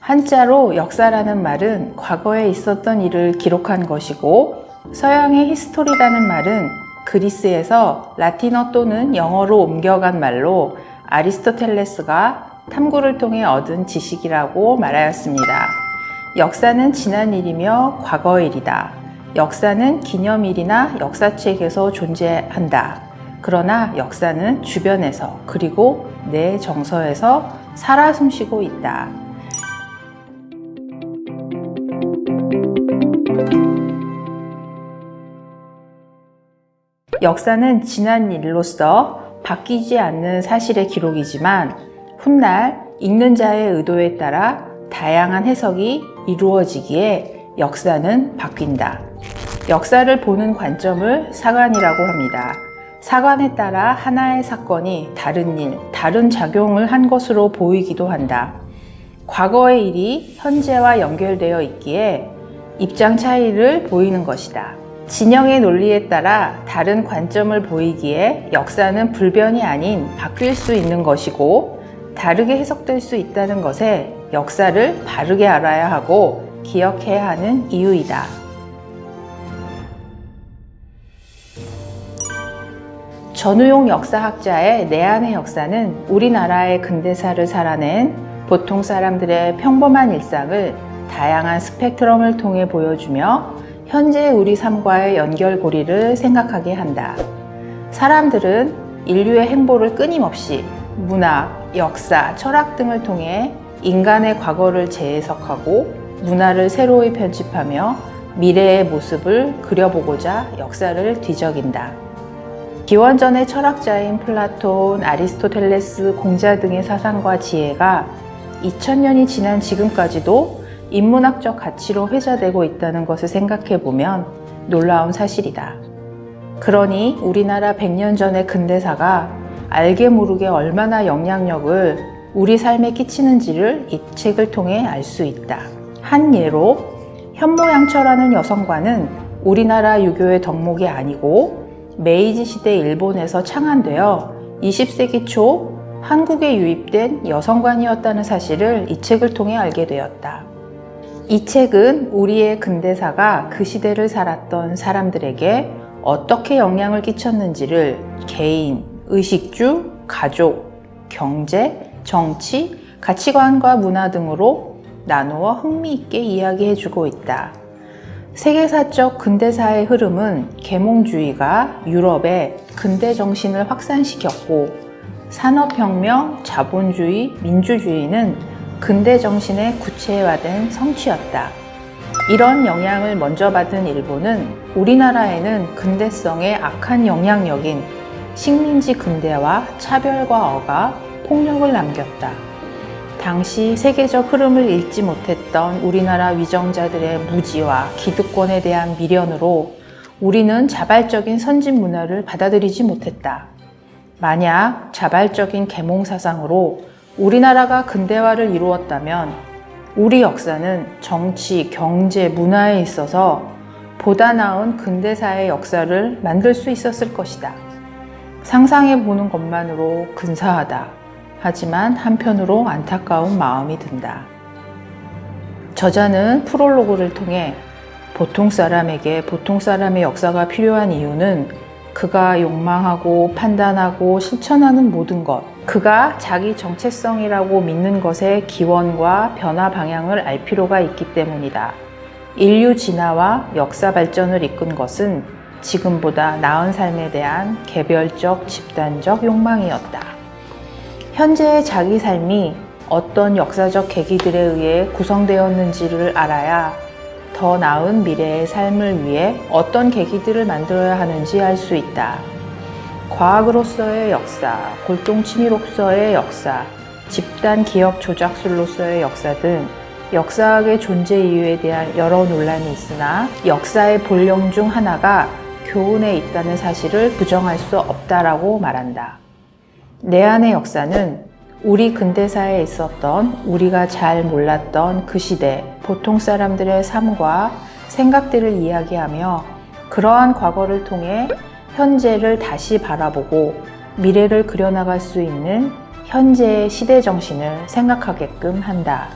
한자로 역사라는 말은 과거에 있었던 일을 기록한 것이고, 서양의 히스토리라는 말은 그리스에서 라틴어 또는 영어로 옮겨간 말로 아리스토텔레스가 탐구를 통해 얻은 지식이라고 말하였습니다. 역사는 지난 일이며 과거의 일이다. 역사는 기념일이나 역사책에서 존재한다. 그러나 역사는 주변에서 그리고 내 정서에서 살아 숨쉬고 있다. 역사는 지난 일로서 바뀌지 않는 사실의 기록이지만 훗날 읽는 자의 의도에 따라 다양한 해석이 이루어지기에 역사는 바뀐다. 역사를 보는 관점을 사관이라고 합니다. 사관에 따라 하나의 사건이 다른 일, 다른 작용을 한 것으로 보이기도 한다. 과거의 일이 현재와 연결되어 있기에 입장 차이를 보이는 것이다. 진영의 논리에 따라 다른 관점을 보이기에 역사는 불변이 아닌 바뀔 수 있는 것이고 다르게 해석될 수 있다는 것에 역사를 바르게 알아야 하고 기억해야 하는 이유이다. 전우용 역사학자의 내 안의 역사는 우리나라의 근대사를 살아낸 보통 사람들의 평범한 일상을 다양한 스펙트럼을 통해 보여주며 현재 우리 삶과의 연결고리를 생각하게 한다. 사람들은 인류의 행보를 끊임없이 문학, 역사, 철학 등을 통해 인간의 과거를 재해석하고 문화를 새로이 편집하며 미래의 모습을 그려보고자 역사를 뒤적인다. 기원전의 철학자인 플라톤, 아리스토텔레스, 공자 등의 사상과 지혜가 2000년이 지난 지금까지도 인문학적 가치로 회자되고 있다는 것을 생각해보면 놀라운 사실이다. 그러니 우리나라 100년 전의 근대사가 알게 모르게 얼마나 영향력을 우리 삶에 끼치는지를 이 책을 통해 알 수 있다. 한 예로 현모양처라는 여성관은 우리나라 유교의 덕목이 아니고 메이지 시대 일본에서 창안되어 20세기 초 한국에 유입된 여성관이었다는 사실을 이 책을 통해 알게 되었다. 이 책은 우리의 근대사가 그 시대를 살았던 사람들에게 어떻게 영향을 끼쳤는지를 개인, 의식주, 가족, 경제, 정치, 가치관과 문화 등으로 나누어 흥미있게 이야기해주고 있다. 세계사적 근대사의 흐름은 계몽주의가 유럽의 근대 정신을 확산시켰고 산업혁명, 자본주의, 민주주의는 근대 정신의 구체화된 성취였다. 이런 영향을 먼저 받은 일본은 우리나라에는 근대성의 악한 영향력인 식민지 근대와 차별과 억압, 폭력을 남겼다. 당시 세계적 흐름을 읽지 못했던 우리나라 위정자들의 무지와 기득권에 대한 미련으로 우리는 자발적인 선진 문화를 받아들이지 못했다. 만약 자발적인 계몽사상으로 우리나라가 근대화를 이루었다면 우리 역사는 정치, 경제, 문화에 있어서 보다 나은 근대사의 역사를 만들 수 있었을 것이다. 상상해 보는 것만으로 근사하다. 하지만 한편으로 안타까운 마음이 든다. 저자는 프롤로그를 통해 보통 사람에게 보통 사람의 역사가 필요한 이유는 그가 욕망하고 판단하고 실천하는 모든 것, 그가 자기 정체성이라고 믿는 것의 기원과 변화 방향을 알 필요가 있기 때문이다. 인류 진화와 역사 발전을 이끈 것은 지금보다 나은 삶에 대한 개별적, 집단적 욕망이었다. 현재의 자기 삶이 어떤 역사적 계기들에 의해 구성되었는지를 알아야 더 나은 미래의 삶을 위해 어떤 계기들을 만들어야 하는지 알 수 있다. 과학으로서의 역사, 골동치미로서의 역사, 집단 기억 조작술로서의 역사 등 역사학의 존재 이유에 대한 여러 논란이 있으나 역사의 본령 중 하나가 교훈에 있다는 사실을 부정할 수 없다라고 말한다. 내 안의 역사는 우리 근대사에 있었던 우리가 잘 몰랐던 그 시대 보통 사람들의 삶과 생각들을 이야기하며 그러한 과거를 통해 현재를 다시 바라보고 미래를 그려나갈 수 있는 현재의 시대 정신을 생각하게끔 한다.